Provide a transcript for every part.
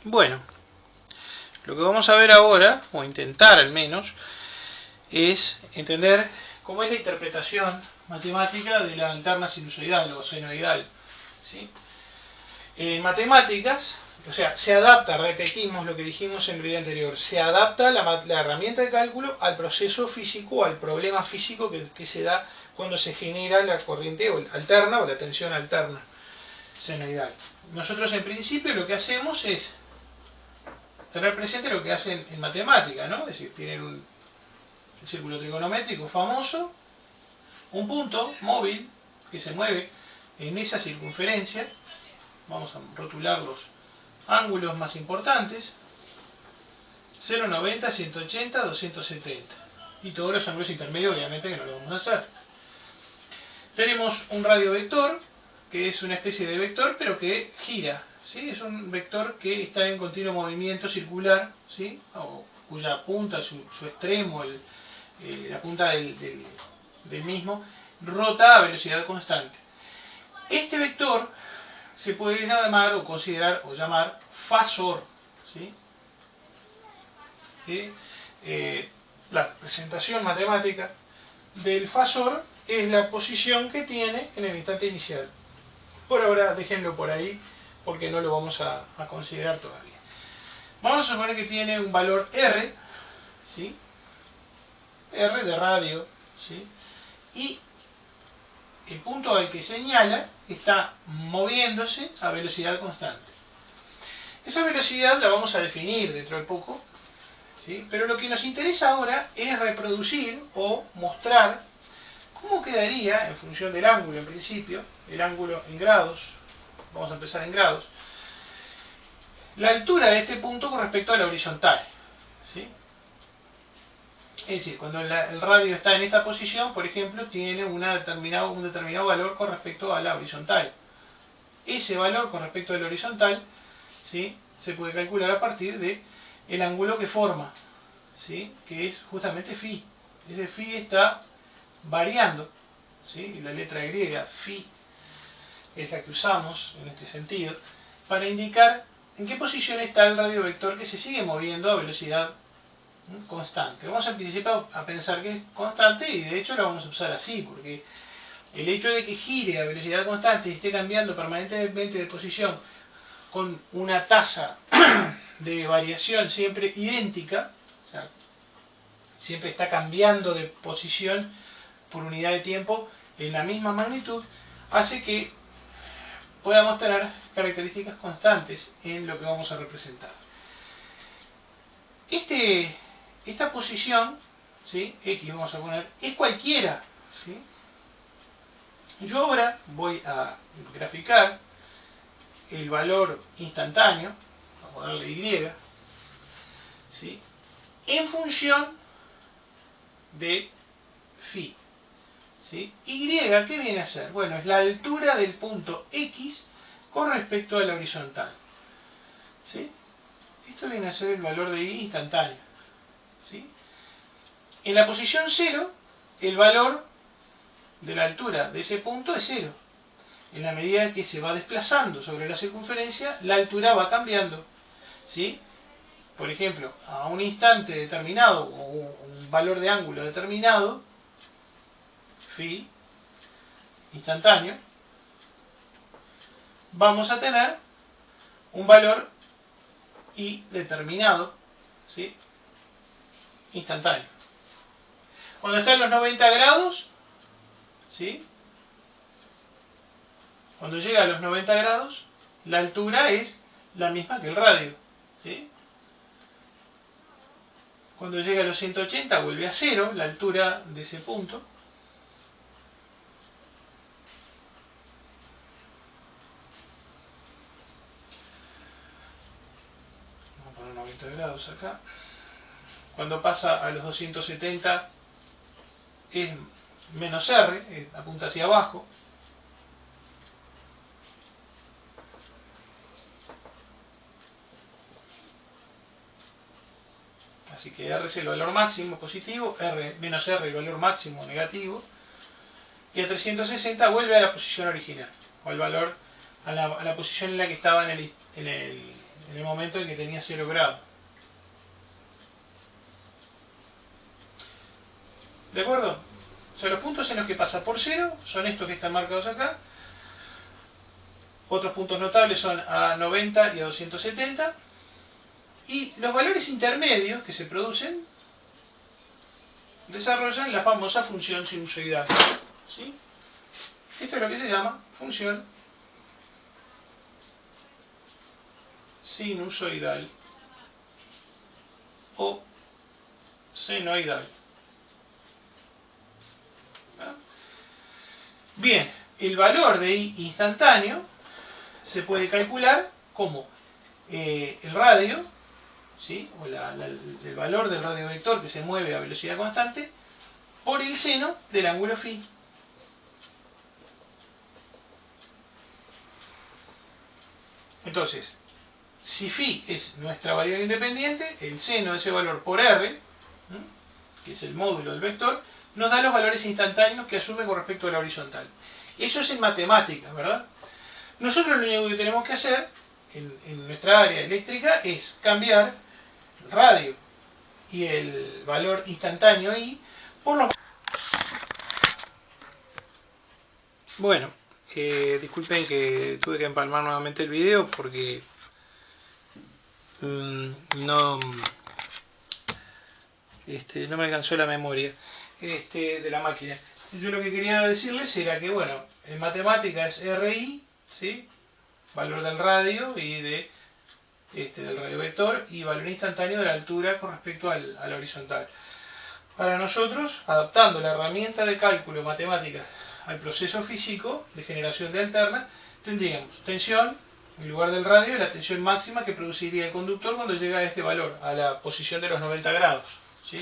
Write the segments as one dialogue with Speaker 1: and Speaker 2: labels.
Speaker 1: Bueno, lo que vamos a ver ahora, o intentar al menos, es entender cómo es la interpretación matemática de la alterna sinusoidal o senoidal, ¿sí? En matemáticas, o sea, se adapta, repetimos lo que dijimos en el video anterior, se adapta la herramienta de cálculo al proceso físico, al problema físico que se da cuando se genera la corriente alterna o la tensión alterna senoidal. Nosotros en principio lo que hacemos es tener presente lo que hacen en matemática, ¿no? Es decir, tienen un círculo trigonométrico famoso, un punto móvil que se mueve en esa circunferencia. Vamos a rotular los ángulos más importantes: 0, 90, 180, 270. Y todos los ángulos intermedios, obviamente, que no lo vamos a hacer. Tenemos un radio vector, que es una especie de vector, pero que gira, ¿sí? Es un vector que está en continuo movimiento circular, ¿sí? O cuya punta, su extremo, la punta del mismo, rota a velocidad constante. Este vector se puede llamar o considerar o llamar fasor, ¿sí? La presentación matemática del fasor es la posición que tiene en el instante inicial. Por ahora déjenlo por ahí porque no lo vamos a considerar todavía. Vamos a suponer que tiene un valor R, ¿sí? R de radio, ¿sí? Y el punto al que señala está moviéndose a velocidad constante. Esa velocidad la vamos a definir dentro de poco, ¿sí? Pero lo que nos interesa ahora es reproducir o mostrar cómo quedaría, en función del ángulo en principio, el ángulo en grados, vamos a empezar en grados, la altura de este punto con respecto a la horizontal, ¿sí? Es decir, cuando el radio está en esta posición, por ejemplo, tiene un determinado valor con respecto a la horizontal. Ese valor con respecto a la horizontal, ¿sí?, se puede calcular a partir del ángulo que forma, ¿sí?, que es justamente φ. Ese φ está variando, ¿sí? Y la letra griega, φ, es la que usamos en este sentido, para indicar en qué posición está el radio vector que se sigue moviendo a velocidad constante. Vamos a principio a pensar que es constante y de hecho lo vamos a usar así, porque el hecho de que gire a velocidad constante y esté cambiando permanentemente de posición con una tasa de variación siempre idéntica, o sea, siempre está cambiando de posición por unidad de tiempo en la misma magnitud, hace que podamos tener características constantes en lo que vamos a representar. Esta posición, ¿sí?, X vamos a poner, es cualquiera, ¿sí? Yo ahora voy a graficar el valor instantáneo, vamos a darle Y, ¿sí?, en función de φ, ¿sí? Y, ¿qué viene a ser? Bueno, es la altura del punto X con respecto a la horizontal, ¿sí? Esto viene a ser el valor de Y instantáneo, ¿sí? En la posición 0, el valor de la altura de ese punto es 0. En la medida que se va desplazando sobre la circunferencia, la altura va cambiando, ¿sí? Por ejemplo, a un instante determinado o un valor de ángulo determinado, φ instantáneo, vamos a tener un valor Y determinado, ¿sí?, instantáneo. Cuando está en los 90 grados, ¿sí?, cuando llega a los 90 grados, la altura es la misma que el radio, ¿sí? Cuando llega a los 180 vuelve a 0 la altura de ese punto. Vamos a poner 90 grados acá. Cuando pasa a los 270 es menos R, apunta hacia abajo. Así que R es el valor máximo positivo, menos R el valor máximo negativo, y a 360 vuelve a la posición original, o al valor, a la posición en la que estaba en en el momento en que tenía 0 grados. ¿De acuerdo? O sea, los puntos en los que pasa por 0 son estos que están marcados acá. Otros puntos notables son a 90 y a 270. Y los valores intermedios que se producen desarrollan la famosa función sinusoidal. ¿Sí? Esto es lo que se llama función sinusoidal o senoidal. Bien, el valor de I instantáneo se puede calcular como el radio, ¿sí? O el valor del radio vector que se mueve a velocidad constante por el seno del ángulo φ. Entonces, si φ es nuestra variable independiente, el seno de ese valor por r, que es el módulo del vector, nos da los valores instantáneos que asume con respecto a la horizontal. Eso es en matemáticas, ¿verdad? Nosotros lo único que tenemos que hacer en nuestra área eléctrica es cambiar el radio y el valor instantáneo I por los... Bueno, disculpen que tuve que empalmar nuevamente el video porque no me alcanzó la memoria de la máquina. Yo lo que quería decirles era que, bueno, en matemáticas es RI, ¿sí? Valor del radio y del radio vector, y valor instantáneo de la altura con respecto a la horizontal. Para nosotros, adaptando la herramienta de cálculo matemática al proceso físico de generación de alterna, tendríamos tensión en lugar del radio, la tensión máxima que produciría el conductor cuando llega a este valor, a la posición de los 90 grados. ¿Sí?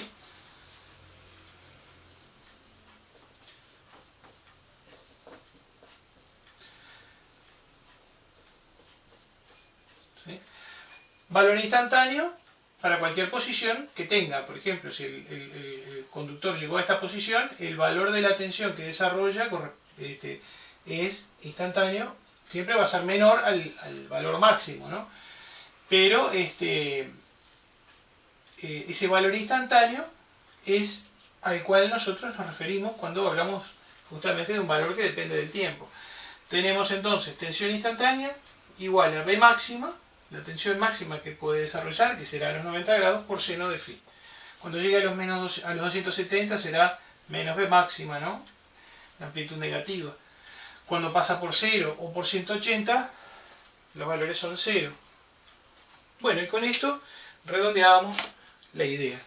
Speaker 1: ¿Sí? Valor instantáneo para cualquier posición que tenga. Por ejemplo, si el conductor llegó a esta posición, el valor de la tensión que desarrolla es instantáneo, siempre va a ser menor al valor máximo, ¿no? Pero ese valor instantáneo es al cual nosotros nos referimos cuando hablamos justamente de un valor que depende del tiempo. Tenemos entonces tensión instantánea igual a V máxima, la tensión máxima que puede desarrollar, que será a los 90 grados, por seno de φ. Cuando llegue a los 270 será menos V máxima, ¿no? La amplitud negativa. Cuando pasa por 0 o por 180, los valores son 0. Bueno, y con esto redondeamos la idea.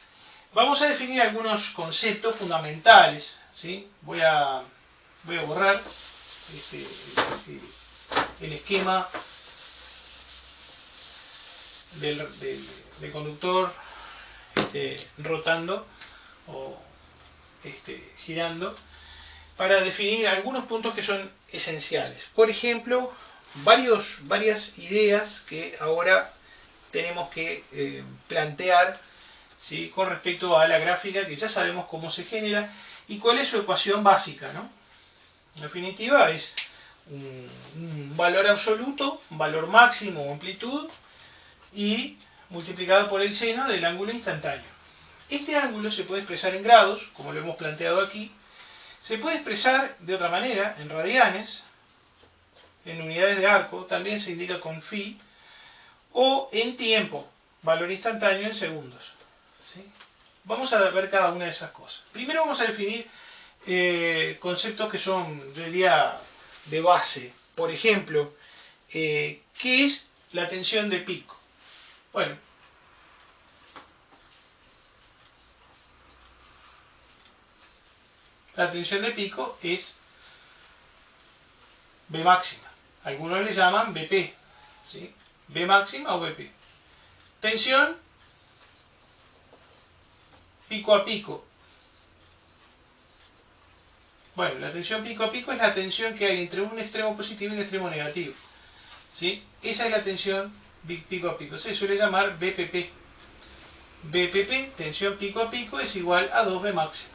Speaker 1: Vamos a definir algunos conceptos fundamentales, ¿sí? Voy a borrar el esquema del conductor rotando o girando, para definir algunos puntos que son esenciales. Por ejemplo, varias ideas que ahora tenemos que plantear, ¿sí? Con respecto a la gráfica, que ya sabemos cómo se genera y cuál es su ecuación básica, ¿no? En definitiva es un valor absoluto, un valor máximo o amplitud, y multiplicado por el seno del ángulo instantáneo. Este ángulo se puede expresar en grados, como lo hemos planteado aquí. Se puede expresar de otra manera, en radianes, en unidades de arco, también se indica con φ, o en tiempo, valor instantáneo en segundos. ¿Sí? Vamos a ver cada una de esas cosas. Primero vamos a definir conceptos que son, yo diría, de base. Por ejemplo, ¿qué es la tensión de pico? Bueno, la tensión de pico es V máxima. Algunos le llaman Vp, ¿sí? V máxima o Vp. Tensión pico a pico. Bueno, la tensión pico a pico es la tensión que hay entre un extremo positivo y un extremo negativo, ¿sí? Esa es la tensión pico a pico. Se suele llamar VPP. VPP, tensión pico a pico, es igual a 2V máxima.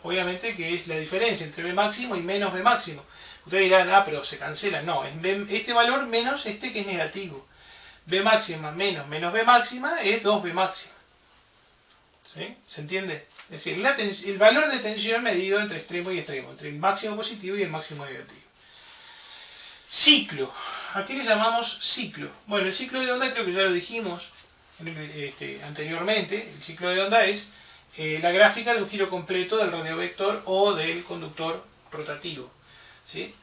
Speaker 1: Obviamente que es la diferencia entre V máximo y menos V máximo. Ustedes dirán, pero se cancela. No, es este valor menos este que es negativo. B máxima menos B máxima es 2B máxima. ¿Sí? ¿Se entiende? Es decir, el valor de tensión medido entre extremo y extremo, entre el máximo positivo y el máximo negativo. Ciclo. ¿A qué le llamamos ciclo? Bueno, el ciclo de onda creo que ya lo dijimos anteriormente. El ciclo de onda es la gráfica de un giro completo del radiovector o del conductor rotativo. ¿Sí?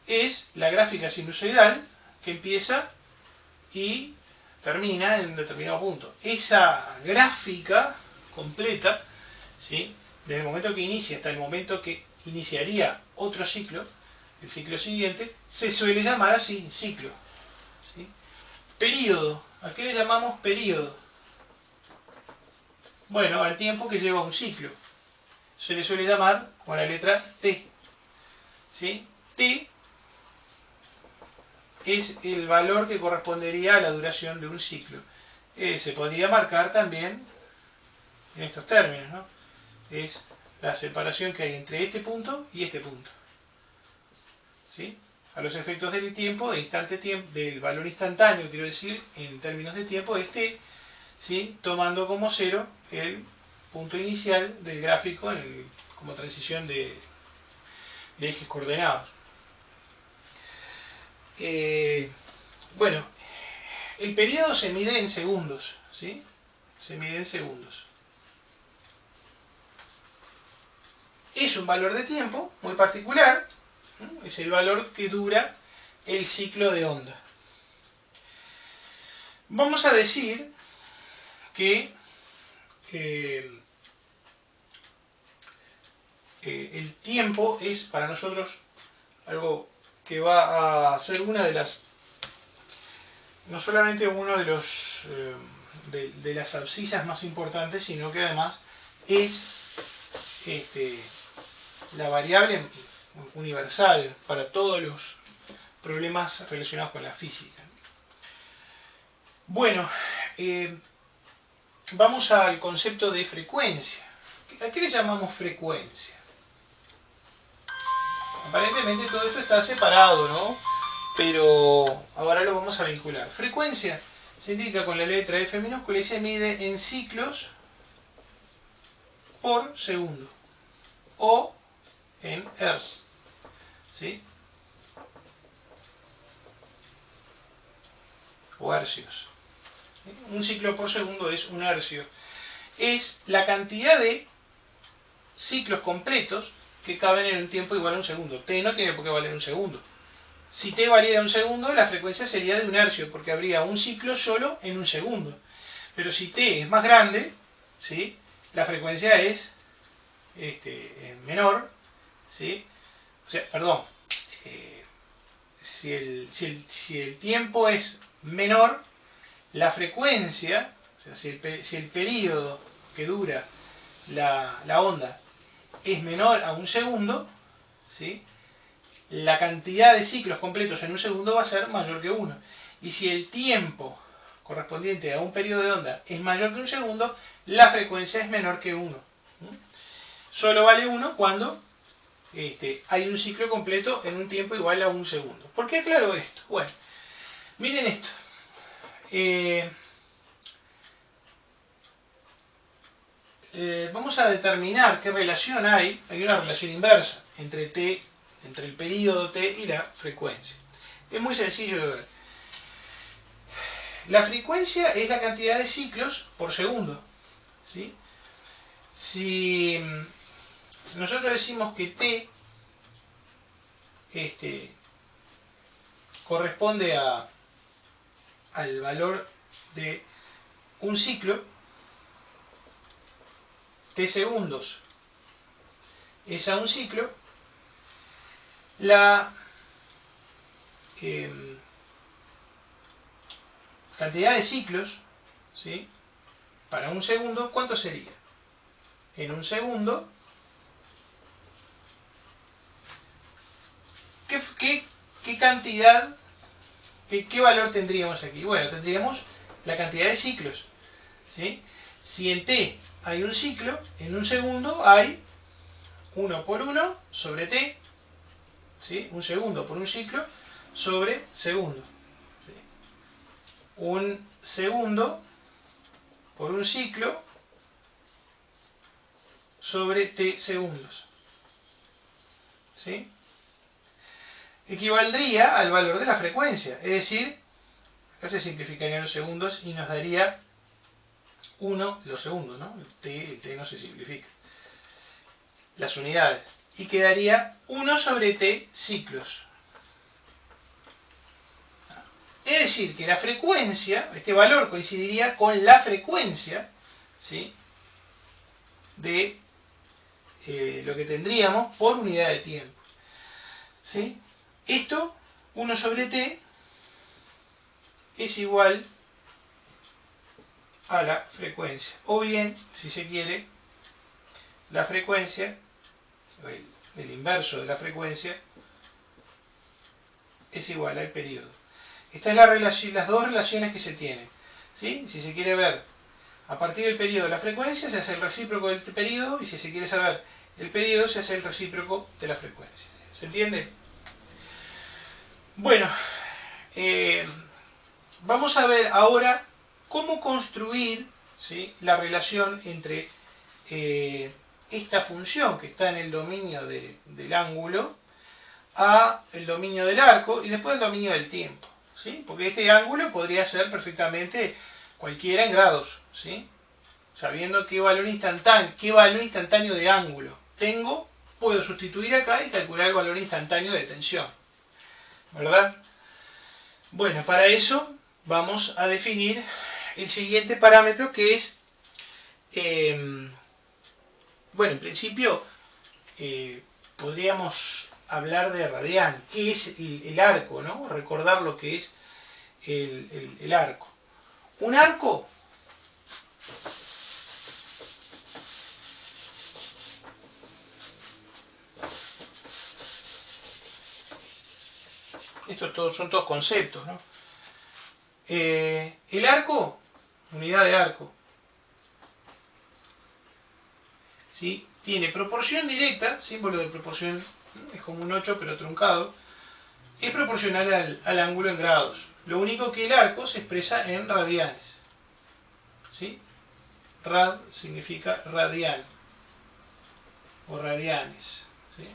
Speaker 1: Es la gráfica sinusoidal que empieza y termina en un determinado punto. Esa gráfica completa, ¿sí?, desde el momento que inicia hasta el momento que iniciaría otro ciclo, el ciclo siguiente, se suele llamar así, ciclo. ¿Sí? Período. ¿A qué le llamamos período? Bueno, al tiempo que lleva un ciclo. Se le suele llamar con la letra T. ¿Sí? T es el valor que correspondería a la duración de un ciclo. Se podría marcar también en estos términos, ¿no? Es la separación que hay entre este punto y este punto. ¿Sí? A los efectos del tiempo, del valor instantáneo, quiero decir, en términos de tiempo, es t, ¿sí?, tomando como cero el punto inicial del gráfico como transición de ejes coordenados. Bueno, el periodo se mide en segundos, ¿sí? Se mide en segundos. Es un valor de tiempo muy particular, ¿no? Es el valor que dura el ciclo de onda. Vamos a decir que el tiempo es para nosotros algo que va a ser una de las, no solamente uno de los de las abscisas más importantes, sino que además es la variable universal para todos los problemas relacionados con la física. Bueno, vamos al concepto de frecuencia. ¿A qué le llamamos frecuencia? Aparentemente todo esto está separado, ¿no? Pero ahora lo vamos a vincular. Frecuencia se indica con la letra F minúscula y se mide en ciclos por segundo o en hertz. ¿Sí? O hercios. ¿Sí? Un ciclo por segundo es un hercio. Es la cantidad de ciclos completos que caben en un tiempo igual a un segundo. T no tiene por qué valer un segundo. Si T valiera un segundo, la frecuencia sería de un hercio, porque habría un ciclo solo en un segundo. Pero si T es más grande, ¿sí?, la frecuencia es menor, ¿sí? O sea, perdón, si el tiempo es menor, la frecuencia, o sea, si el periodo que dura la onda es menor a un segundo, ¿sí?, la cantidad de ciclos completos en un segundo va a ser mayor que 1. Y si el tiempo correspondiente a un periodo de onda es mayor que un segundo, la frecuencia es menor que 1. Solo vale 1 cuando hay un ciclo completo en un tiempo igual a un segundo. ¿Por qué aclaro esto? Bueno, miren esto. Vamos a determinar qué relación hay. Hay una relación inversa entre el periodo t y la frecuencia. Es muy sencillo de ver. La frecuencia es la cantidad de ciclos por segundo, ¿sí? Si nosotros decimos que t corresponde al valor de un ciclo, t segundos es a un ciclo, la cantidad de ciclos, ¿sí?, para un segundo, ¿cuánto sería? En un segundo, ¿qué cantidad, qué valor tendríamos aquí? Bueno, tendríamos la cantidad de ciclos, ¿sí? Si en t hay un ciclo, en un segundo hay 1 por 1 sobre t, ¿sí?, un segundo por un ciclo sobre segundo. ¿Sí? un segundo por un ciclo sobre t segundos. ¿Sí? Equivaldría al valor de la frecuencia, es decir, acá se simplificarían los segundos y nos daría 1 los segundos, ¿no? El t no se simplifica. Las unidades. Y quedaría 1 sobre t ciclos. Es decir, que la frecuencia, este valor coincidiría con la frecuencia, ¿sí?, de lo que tendríamos por unidad de tiempo. ¿Sí? Esto, 1 sobre t, es igual a la frecuencia. O bien, si se quiere, la frecuencia, el inverso de la frecuencia, es igual al periodo. Estas son las dos relaciones que se tienen. ¿Sí? Si se quiere ver a partir del periodo la frecuencia, se hace el recíproco del periodo, y si se quiere saber el periodo, se hace el recíproco de la frecuencia. ¿Se entiende? Bueno, vamos a ver ahora cómo construir, ¿sí?, la relación entre esta función que está en el dominio del ángulo a el dominio del arco y después el dominio del tiempo. ¿Sí? Porque este ángulo podría ser perfectamente cualquiera en grados, ¿sí? Sabiendo qué valor instantáneo de ángulo tengo, puedo sustituir acá y calcular el valor instantáneo de tensión, ¿verdad? Bueno, para eso vamos a definir el siguiente parámetro, que es, bueno, en principio podríamos hablar de radián. ¿Qué es el arco, no? Recordar lo que es el arco. Un arco son todos conceptos, ¿no? El arco, unidad de arco, ¿sí?, tiene proporción directa, símbolo de proporción, es como un 8 pero truncado, es proporcional al ángulo en grados. Lo único que el arco se expresa en radianes. ¿Sí? Rad significa radian o radianes. ¿Sí?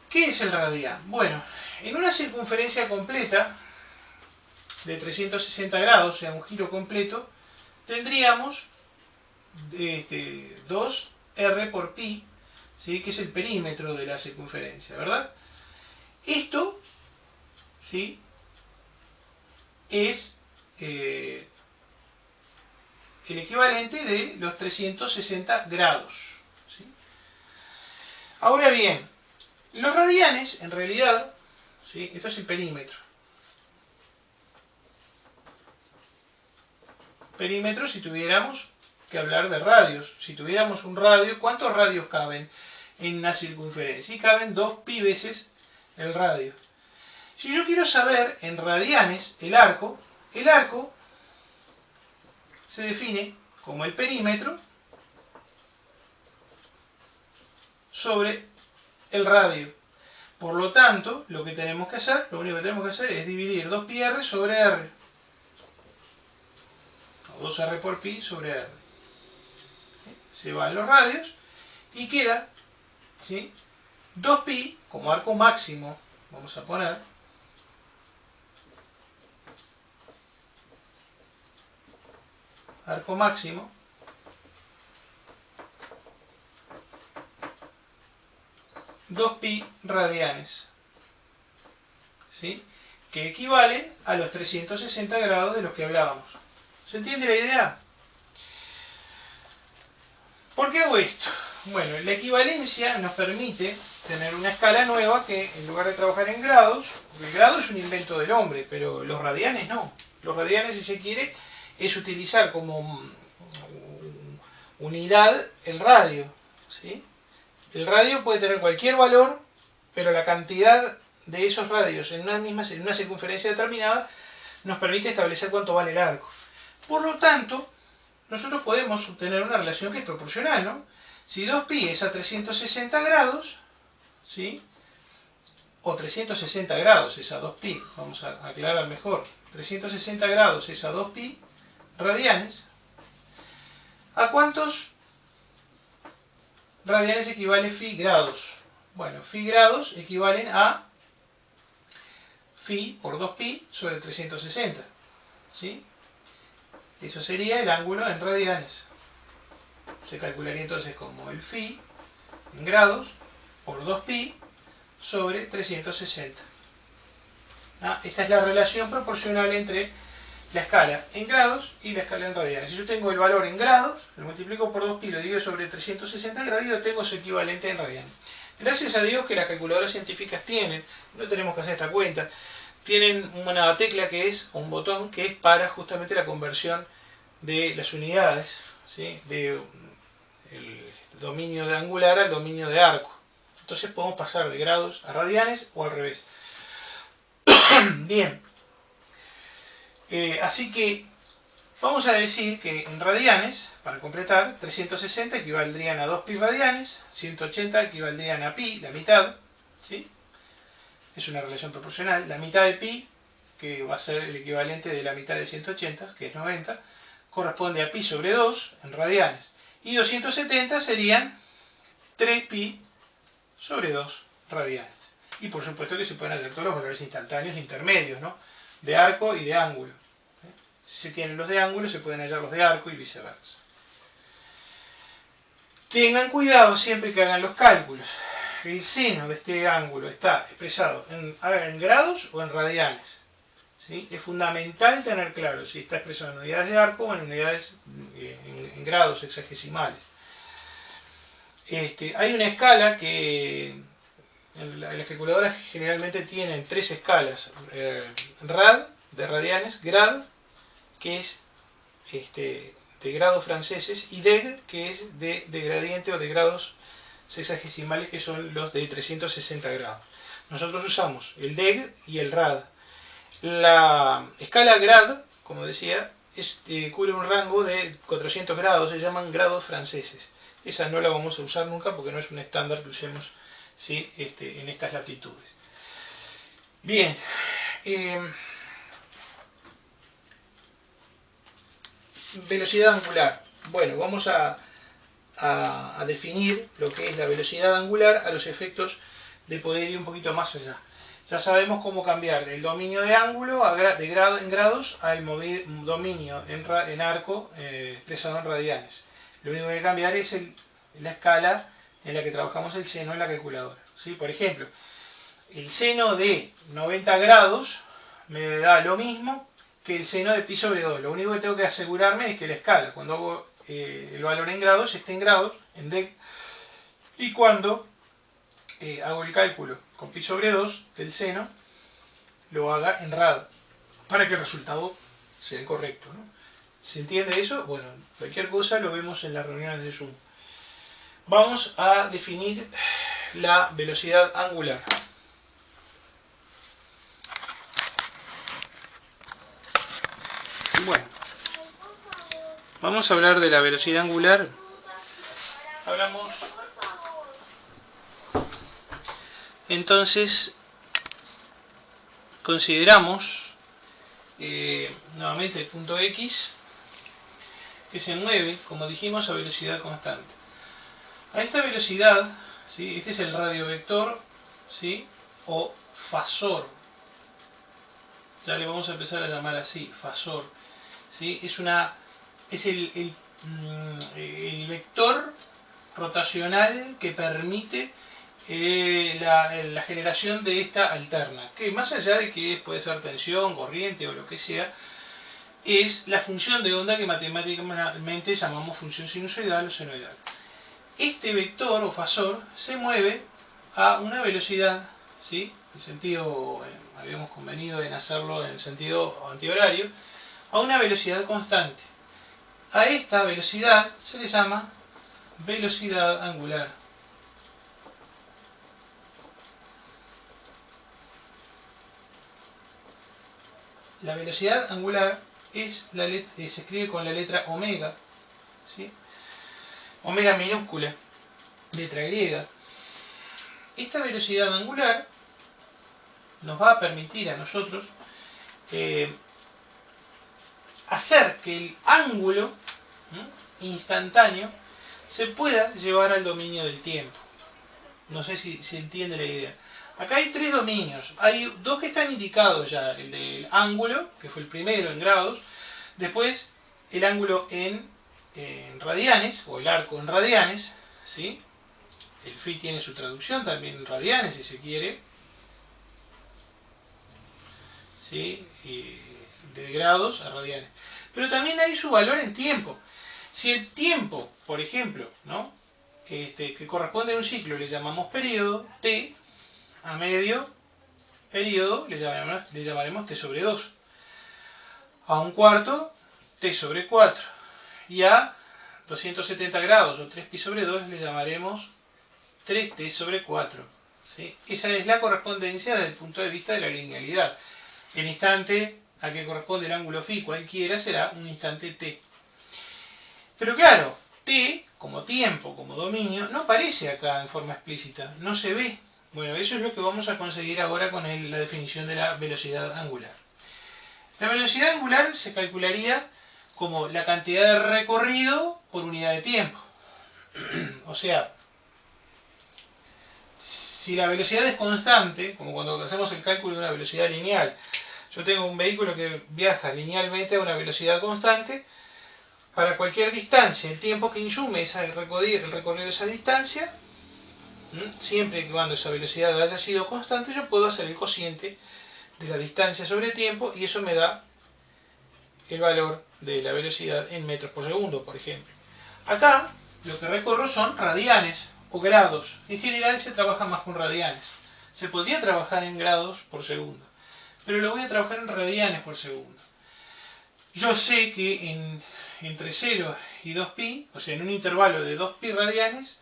Speaker 1: ¿Qué es el radián? Bueno, en una circunferencia completa de 360 grados, o sea, un giro completo, tendríamos 2r por pi, ¿sí?, que es el perímetro de la circunferencia, ¿verdad? Esto, ¿sí?, es el equivalente de los 360 grados. ¿Sí? Ahora bien, los radianes, en realidad, ¿sí?, esto es el perímetro. Perímetro si tuviéramos que hablar de radios. Si tuviéramos un radio, ¿cuántos radios caben en una circunferencia? Y caben 2 pi veces el radio. Si yo quiero saber en radianes el arco se define como el perímetro sobre el radio. Por lo tanto, lo único que tenemos que hacer es dividir 2πr sobre r. O 2r por pi sobre r. Se van los radios y queda, ¿sí?, 2pi como arco máximo, vamos a poner, arco máximo, dos pi radianes, ¿sí?, que equivalen a los 360 grados de los que hablábamos. ¿Se entiende la idea? ¿Por qué hago esto? Bueno, la equivalencia nos permite tener una escala nueva que, en lugar de trabajar en grados, porque el grado es un invento del hombre, pero los radianes no. Los radianes, si se quiere, es utilizar como unidad el radio, ¿sí? El radio puede tener cualquier valor, pero la cantidad de esos radios en una circunferencia determinada nos permite establecer cuánto vale el arco. Por lo tanto, nosotros podemos obtener una relación que es proporcional, ¿no? Si 2pi es a 360 grados, ¿sí?, o 360 grados es a 2pi, vamos a aclarar mejor, 360 grados es a 2pi radianes, ¿a cuántos radianes equivale phi grados? Bueno, phi grados equivalen a phi por 2pi sobre 360, ¿sí? Eso sería el ángulo en radianes. Se calcularía entonces como el phi en grados por 2pi sobre 360. Esta es la relación proporcional entre la escala en grados y la escala en radianes. Si yo tengo el valor en grados, lo multiplico por 2pi, lo divido sobre 360 grados y yo tengo su equivalente en radianes. Gracias a Dios que las calculadoras científicas tienen, no tenemos que hacer esta cuenta, tienen una tecla que es, un botón que es para justamente la conversión de las unidades, ¿sí? De el dominio de angular al dominio de arco. Entonces podemos pasar de grados a radianes o al revés. Bien. Así que vamos a decir que en radianes, para completar, 360 equivaldrían a 2pi radianes, 180 equivaldrían a pi, la mitad, ¿sí? Es una relación proporcional. La mitad de pi, que va a ser el equivalente de la mitad de 180, que es 90, corresponde a pi sobre 2 en radianes. Y 270 serían 3pi sobre 2 radianes. Y por supuesto que se pueden hallar todos los valores instantáneos intermedios, ¿no? De arco y de ángulo. Si se tienen los de ángulo, se pueden hallar los de arco y viceversa. Tengan cuidado siempre que hagan los cálculos. El seno de este ángulo está expresado en grados o en radianes, ¿sí? Es fundamental tener claro si está expresado en unidades de arco o en unidades en grados hexagesimales. Hay una escala que las calculadoras generalmente tienen 3 escalas: rad de radianes, grad, que es de grados franceses, y deg, que es de gradiente o de grados sexagesimales, que son los de 360 grados. Nosotros usamos el deg y el rad. La escala grad, como decía, cubre un rango de 400 grados, se llaman grados franceses. Esa no la vamos a usar nunca porque no es un estándar que usemos, ¿sí? En estas latitudes. Bien. Velocidad angular. Bueno, vamos a definir lo que es la velocidad angular a los efectos de poder ir un poquito más allá. Ya sabemos cómo cambiar del dominio de ángulo en grados al dominio en arco expresado en radianes. Lo único que hay que cambiar es la escala en la que trabajamos el seno en la calculadora, ¿sí? Por ejemplo, el seno de 90 grados me da lo mismo que el seno de pi sobre 2. Lo único que tengo que asegurarme es que la escala, cuando hago el valor en grados, esté en grados, en deg, y cuando hago el cálculo con pi sobre 2 del seno, lo haga en rad, para que el resultado sea el correcto, ¿no? ¿Se entiende eso? Bueno, cualquier cosa lo vemos en las reuniones de Zoom. Vamos a definir la velocidad angular. Bueno, vamos a hablar de la velocidad angular. Hablamos entonces, consideramos nuevamente el punto X, que se mueve, como dijimos, a velocidad constante. A esta velocidad, ¿sí? Este es el radiovector, ¿sí? O fasor. Ya le vamos a empezar a llamar así, fasor, ¿sí? Es el vector rotacional que permite la generación de esta alterna, que más allá de que puede ser tensión, corriente o lo que sea, es la función de onda que matemáticamente llamamos función sinusoidal o senoidal. Este vector o fasor se mueve a una velocidad, ¿sí? En sentido, habíamos convenido en hacerlo en el sentido antihorario, a una velocidad constante. A esta velocidad se le llama velocidad angular. La velocidad angular se escribe con la letra omega, ¿sí? Omega minúscula, letra griega. Esta velocidad angular nos va a permitir a nosotros hacer que el ángulo instantáneo se pueda llevar al dominio del tiempo. No sé si se entiende la idea. Acá hay tres dominios. Hay dos que están indicados ya. El del ángulo, que fue el primero en grados. Después el ángulo en radianes, o el arco en radianes. ¿Sí? El phi tiene su traducción también en radianes, si se quiere. ¿Sí? Y de grados a radianes. Pero también hay su valor en tiempo. Si el tiempo, por ejemplo, ¿no? Que corresponde a un ciclo le llamamos periodo, t, a medio periodo le llamaremos t sobre 2. A un cuarto, t sobre 4. Y a 270 grados o 3pi sobre 2 le llamaremos 3t sobre 4. ¿Sí? Esa es la correspondencia desde el punto de vista de la linealidad. El instante al que corresponde el ángulo phi cualquiera será un instante t. Pero claro, t como tiempo, como dominio, no aparece acá en forma explícita, no se ve. Bueno, eso es lo que vamos a conseguir ahora con la definición de la velocidad angular. La velocidad angular se calcularía como la cantidad de recorrido por unidad de tiempo. O sea, si la velocidad es constante, como cuando hacemos el cálculo de una velocidad lineal, yo tengo un vehículo que viaja linealmente a una velocidad constante, para cualquier distancia, el tiempo que insume el recorrido de esa distancia, siempre y cuando esa velocidad haya sido constante, yo puedo hacer el cociente de la distancia sobre tiempo y eso me da el valor de la velocidad en metros por segundo, por ejemplo. Acá lo que recorro son radianes o grados. En general se trabaja más con radianes. Se podría trabajar en grados por segundo, pero lo voy a trabajar en radianes por segundo. Yo sé que entre 0 y 2pi, o sea, en un intervalo de 2pi radianes,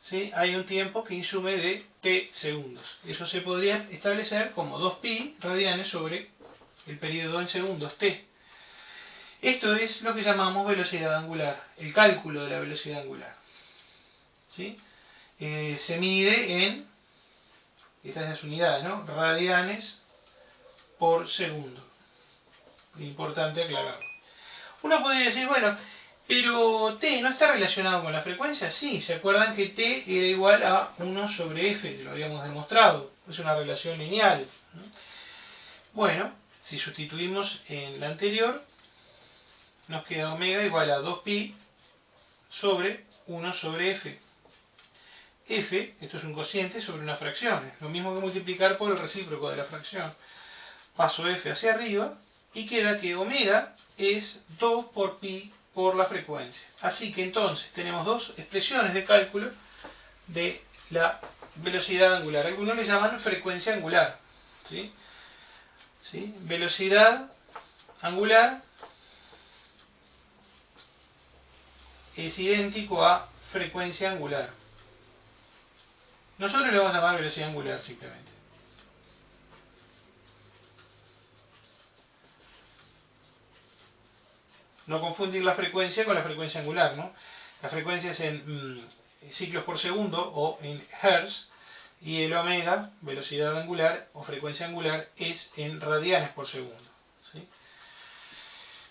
Speaker 1: ¿sí? Hay un tiempo que insume de t segundos. Eso se podría establecer como 2pi radianes sobre el periodo en segundos t. Esto es lo que llamamos velocidad angular, el cálculo de la velocidad angular. ¿Sí? Se mide en, estas son las unidades, ¿no? Radianes por segundo. Importante aclararlo. Uno podría decir, bueno, pero t no está relacionado con la frecuencia. Sí, ¿se acuerdan que t era igual a 1 sobre f? Lo habíamos demostrado. Es una relación lineal. Bueno, si sustituimos en la anterior, nos queda omega igual a 2pi sobre 1 sobre f. F, esto es un cociente sobre una fracción. Es lo mismo que multiplicar por el recíproco de la fracción. Paso f hacia arriba y queda que omega es 2 por pi por la frecuencia. Así que entonces tenemos dos expresiones de cálculo de la velocidad angular. Algunos le llaman frecuencia angular. ¿Sí? ¿Sí? Velocidad angular es idéntico a frecuencia angular. Nosotros le vamos a llamar velocidad angular simplemente. No confundir la frecuencia con la frecuencia angular, ¿no? La frecuencia es en ciclos por segundo o en hertz, y el omega, velocidad angular o frecuencia angular, es en radianes por segundo. ¿Sí?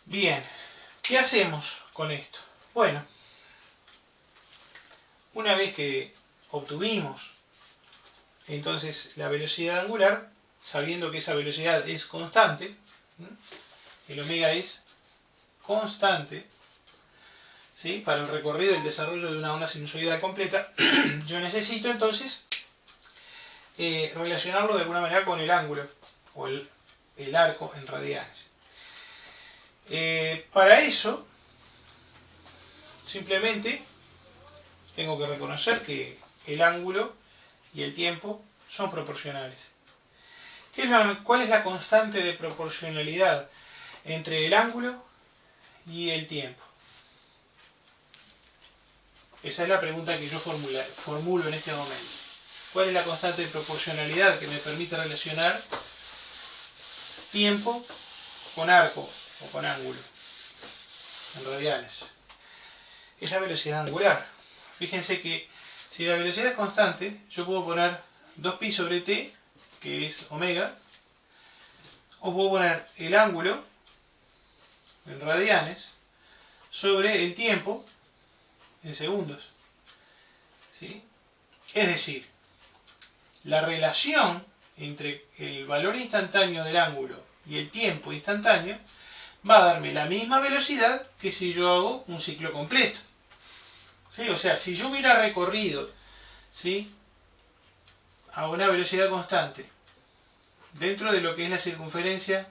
Speaker 1: Bien, ¿qué hacemos con esto? Bueno, una vez que obtuvimos entonces la velocidad angular, sabiendo que esa velocidad es constante, el omega es constante, ¿sí? Para el recorrido y el desarrollo de una onda sinusoidal completa, yo necesito entonces relacionarlo de alguna manera con el ángulo o el arco en radianes. Para eso, simplemente tengo que reconocer que el ángulo y el tiempo son proporcionales. ¿Cuál es la constante de proporcionalidad entre el ángulo y el tiempo? Esa es la pregunta que yo formulo en este momento. ¿Cuál es la constante de proporcionalidad que me permite relacionar tiempo con arco o con ángulo en radianes? Es la velocidad angular. Fíjense que si la velocidad es constante, yo puedo poner 2pi sobre t, que es omega, o puedo poner el ángulo en radianes sobre el tiempo en segundos. ¿Sí? Es decir, la relación entre el valor instantáneo del ángulo y el tiempo instantáneo va a darme la misma velocidad que si yo hago un ciclo completo. ¿Sí? O sea, si yo hubiera recorrido, ¿sí?, a una velocidad constante dentro de lo que es la circunferencia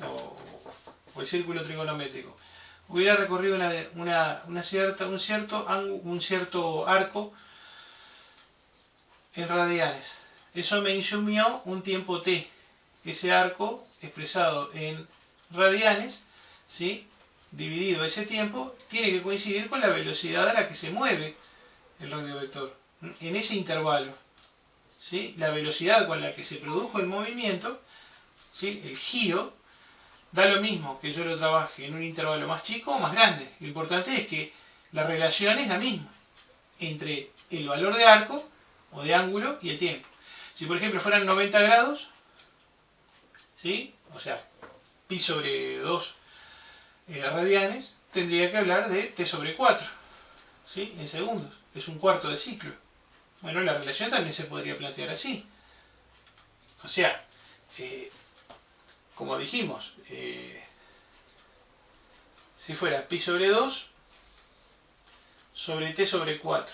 Speaker 1: o el círculo trigonométrico, hubiera recorrido un cierto arco en radianes. Eso me insumió un tiempo t. Ese arco expresado en radianes, ¿sí?, dividido ese tiempo, tiene que coincidir con la velocidad a la que se mueve el radiovector en ese intervalo. ¿Sí? La velocidad con la que se produjo el movimiento, ¿sí?, el giro, da lo mismo que yo lo trabaje en un intervalo más chico o más grande. Lo importante es que la relación es la misma entre el valor de arco o de ángulo y el tiempo. Si por ejemplo fueran 90 grados, ¿sí?, o sea, pi sobre 2 radianes, tendría que hablar de t sobre 4, ¿sí?, en segundos. Es un cuarto de ciclo. Bueno, la relación también se podría plantear así. O sea, como dijimos, si fuera pi sobre 2 sobre t sobre 4.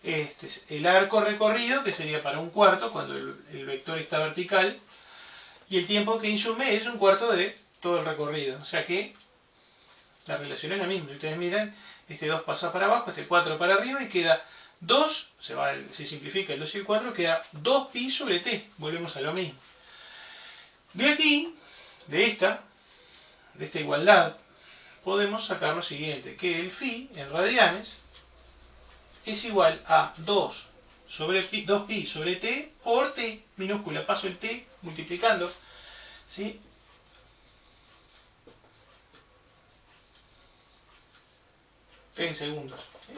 Speaker 1: Este es el arco recorrido, que sería para un cuarto, cuando el vector está vertical, y el tiempo que insume es un cuarto de todo el recorrido. O sea que la relación es la misma. Ustedes miran, este 2 pasa para abajo, este 4 para arriba, y queda 2, se simplifica el 2 y el 4, queda 2pi sobre t. Volvemos a lo mismo. De aquí, de esta igualdad, podemos sacar lo siguiente, que el phi en radianes es igual a 2 sobre 2pi sobre t por t minúscula. Paso el t multiplicando, ¿sí?, t en segundos. ¿Sí?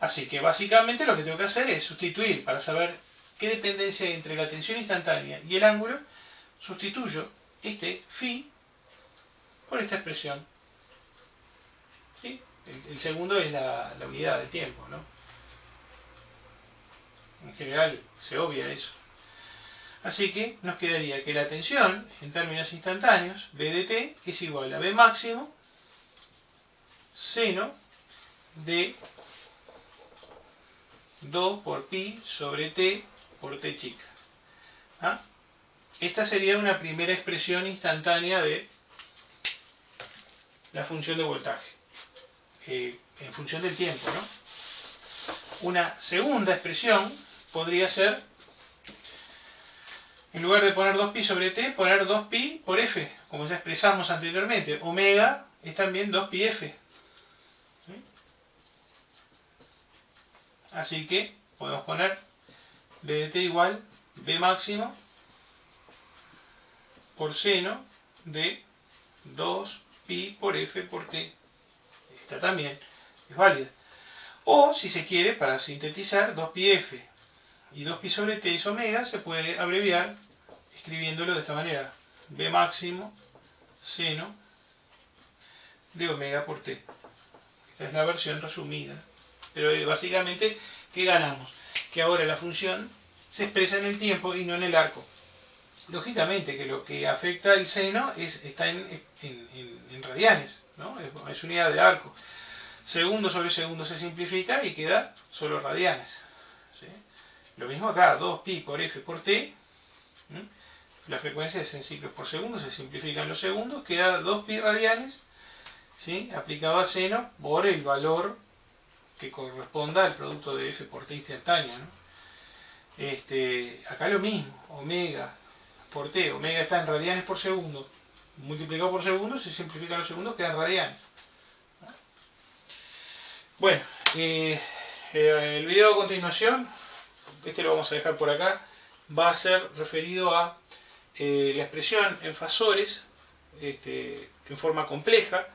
Speaker 1: Así que básicamente lo que tengo que hacer es sustituir, para saber qué dependencia hay entre la tensión instantánea y el ángulo, sustituyo este phi por esta expresión. ¿Sí? El segundo es la unidad del tiempo, ¿no? En general se obvia eso. Así que nos quedaría que la tensión en términos instantáneos, B de t, es igual a B máximo seno de 2 por pi sobre t por t chica. ¿Ah? Esta sería una primera expresión instantánea de la función de voltaje, en función del tiempo, ¿no? Una segunda expresión podría ser, en lugar de poner 2pi sobre t, poner 2pi por f, como ya expresamos anteriormente. Omega es también 2pi f. ¿Sí? Así que podemos poner b de t igual b máximo por seno de 2pi por f por t. Esta también es válida. O, si se quiere, para sintetizar, 2πf y 2pi sobre t es omega, se puede abreviar escribiéndolo de esta manera: b máximo seno de omega por t. Esta es la versión resumida. Pero básicamente, ¿qué ganamos? Que ahora la función se expresa en el tiempo y no en el arco. Lógicamente que lo que afecta el seno está en radianes, ¿no? Es unidad de arco. Segundo sobre segundo se simplifica y queda solo radianes. ¿Sí? Lo mismo acá, 2pi por f por t. La frecuencia es en ciclos por segundo, se simplifican los segundos, queda 2pi radianes, ¿sí?, aplicado a seno por el valor que corresponda al producto de f por t instantáneo, ¿no? Acá lo mismo, omega por t, omega está en radianes por segundo, multiplicado por segundo, se simplifican los segundos, quedan radianes. Bueno, el video a continuación, lo vamos a dejar por acá, va a ser referido a la expresión en fasores, en forma compleja,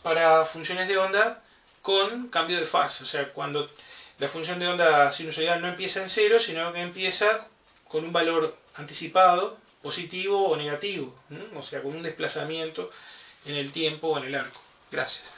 Speaker 1: para funciones de onda con cambio de fase. O sea, cuando la función de onda sinusoidal no empieza en 0, sino que empieza con un valor anticipado, positivo o negativo, o sea, con un desplazamiento en el tiempo o en el arco. Gracias.